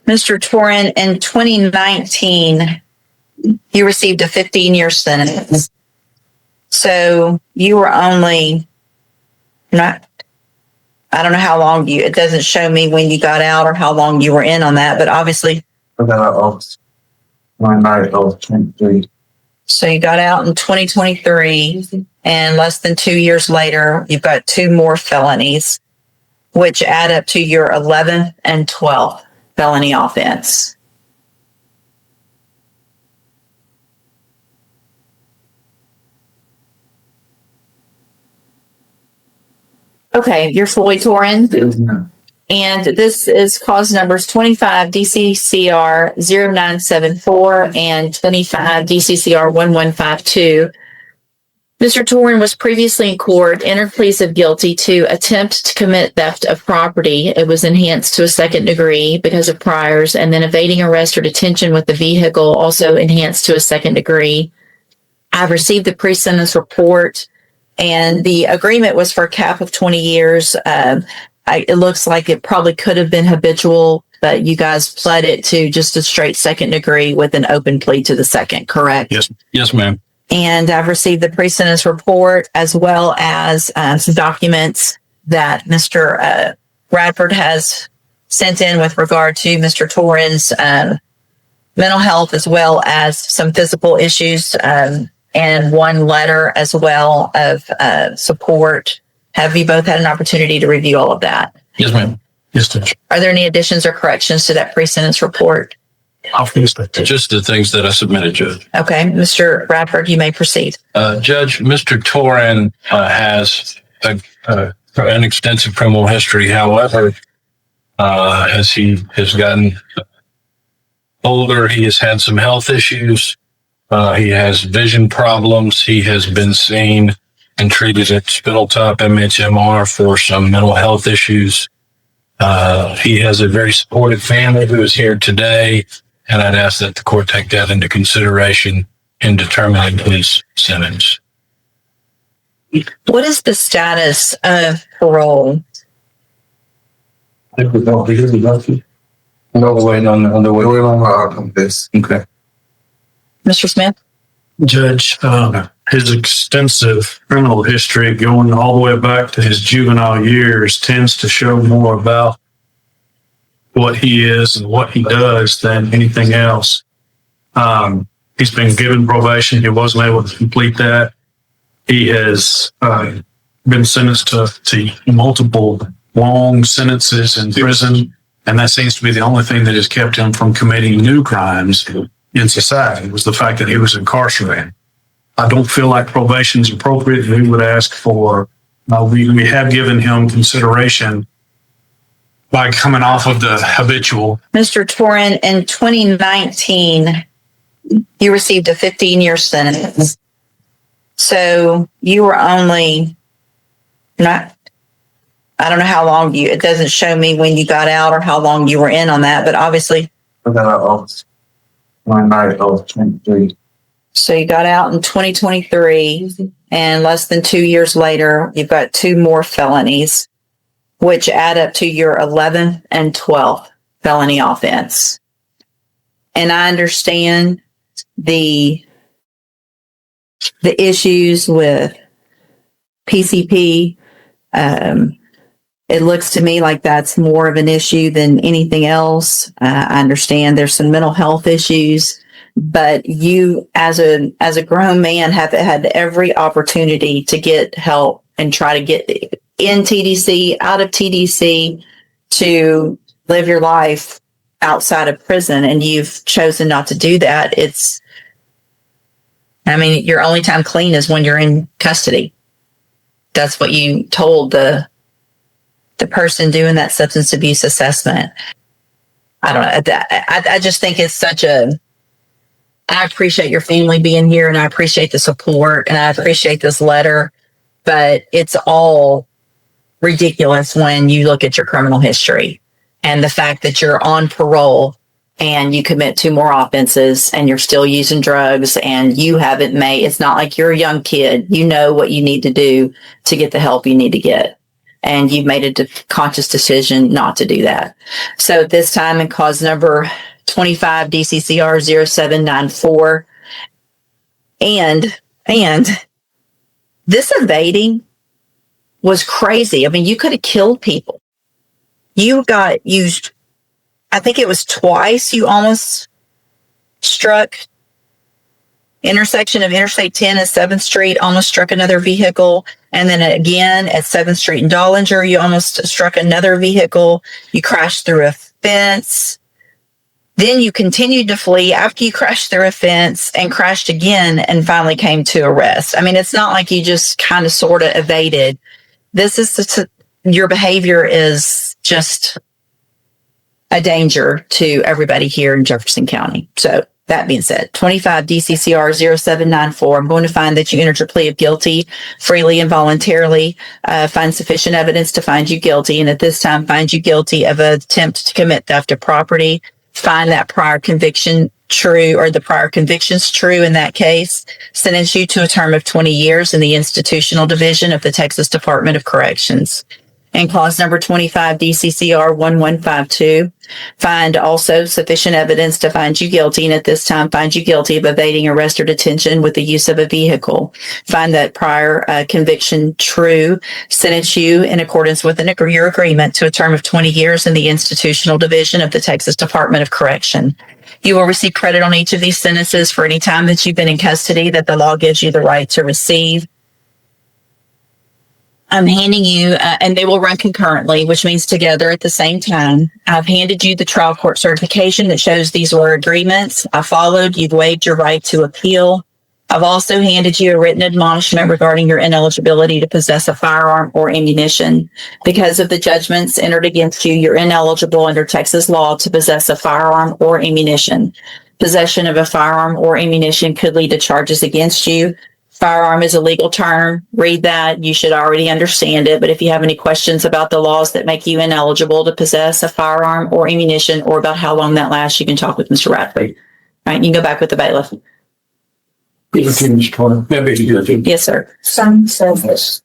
Mr. Torin, in 2019, you received a 15-year sentence. So you were only I don't know how long it doesn't show me when you got out or how long you were in on that, but obviously. I got out of 23. So you got out in 2023, and less than 2 years later, you've got 2 more felonies, which add up to your 11th and 12th felony offense. Okay, you're fully Torin. And this is cause numbers 25 DCCR 0974 and 25 DCCR 1152. Mr. Torin was previously in court, entered pleas of guilty to attempt to commit theft of property. It was enhanced to a second degree because of priors, and then evading arrest or detention with the vehicle, also enhanced to a second degree. I've received the pre-sentence report, and the agreement was for a cap of 20 years. It looks like it probably could have been habitual, but you guys pled it to just a straight second degree with an open plea to the second, correct? Yes, ma'am. And I've received the pre-sentence report as well as some documents that Mr. Bradford has sent in with regard to Mr. Torin's mental health as well as some physical issues, and one letter as well of support. Have you both had an opportunity to review all of that? Yes, ma'am. Yes, Judge. Are there any additions or corrections to that pre-sentence report? Just the things that I submitted, Judge. Okay, Mr. Bradford, you may proceed. Judge, Mr. Torin has an extensive criminal history. However, as he has gotten older, he has had some health issues. He has vision problems. He has been seen and treated at Spindletop MHMR for some mental health issues. He has a very supportive family who is here today, and I'd ask that the court take that into consideration in determining his sentence. What is the status of parole? I think we're going to hear about it. No, wait on the way. We're on this. Okay. Mr. Smith? Judge, his extensive criminal history going all the way back to his juvenile years tends to show more about what he is and what he does than anything else. He's been given probation. He wasn't able to complete that. He has been sentenced to multiple long sentences in prison, and that seems to be the only thing that has kept him from committing new crimes in society, was the fact that he was incarcerated. I don't feel like probation is appropriate. We would ask for, we have given him consideration by coming off of the habitual. Mr. Torin, in 2019, you received a 15-year sentence. So you were only I don't know how long it doesn't show me when you got out or how long you were in on that, but obviously. I got out of 23. So you got out in 2023, and less than 2 years later, you've got 2 more felonies, which add up to your 11th and 12th felony offense. And I understand the issues with PCP. It looks to me like that's more of an issue than anything else. I understand there's some mental health issues, but you, as a grown man, have had every opportunity to get help and try to get in TDC, out of TDC, to live your life outside of prison, and you've chosen not to do that. Your only time clean is when you're in custody. That's what you told the person doing that substance abuse assessment. I don't know. I just think it's I appreciate your family being here, and I appreciate the support, and I appreciate this letter, but it's all ridiculous when you look at your criminal history and the fact that you're on parole and you commit 2 more offenses and you're still using drugs, and you haven't it's not like you're a young kid. You know what you need to do to get the help you need to get. and you've made a conscious decision not to do that. So this time in cause number 25 DCCR 0794, and this evading was crazy. I mean, you could have killed people. You got used, I think it was twice you almost struck intersection of Interstate 10 and 7th Street, almost struck another vehicle. And then again at 7th Street and Dollinger, you almost struck another vehicle. You crashed through a fence. Then you continued to flee after you crashed through a fence and crashed again and finally came to arrest. I mean, it's not like you just kind of sort of evaded. This is your behavior is just a danger to everybody here in Jefferson County. So that being said, 25 DCCR 0794, I'm going to find that you entered your plea of guilty freely and voluntarily, find sufficient evidence to find you guilty, and at this time find you guilty of an attempt to commit theft of property, find that prior conviction true, or the prior convictions true in that case, sentence you to a term of 20 years in the institutional division of the Texas Department of Corrections. And clause number 25 DCCR 1152, find also sufficient evidence to find you guilty, and at this time find you guilty of evading arrest or detention with the use of a vehicle. Find that prior conviction true, sentence you in accordance with your agreement to a term of 20 years in the institutional division of the Texas Department of Correction. You will receive credit on each of these sentences for any time that you've been in custody that the law gives you the right to receive. I'm handing you, and they will run concurrently, which means together at the same time. I've handed you the trial court certification that shows these were agreements. I followed. You've waived your right to appeal. I've also handed you a written admonishment regarding your ineligibility to possess a firearm or ammunition. Because of the judgments entered against you, you're ineligible under Texas law to possess a firearm or ammunition. Possession of a firearm or ammunition could lead to charges against you. Firearm is a legal term. Read that. You should already understand it. But if you have any questions about the laws that make you ineligible to possess a firearm or ammunition, or about how long that lasts, you can talk with Mr. Radford. All right, you can go back with the bailiff. Yes, sir. Some says this.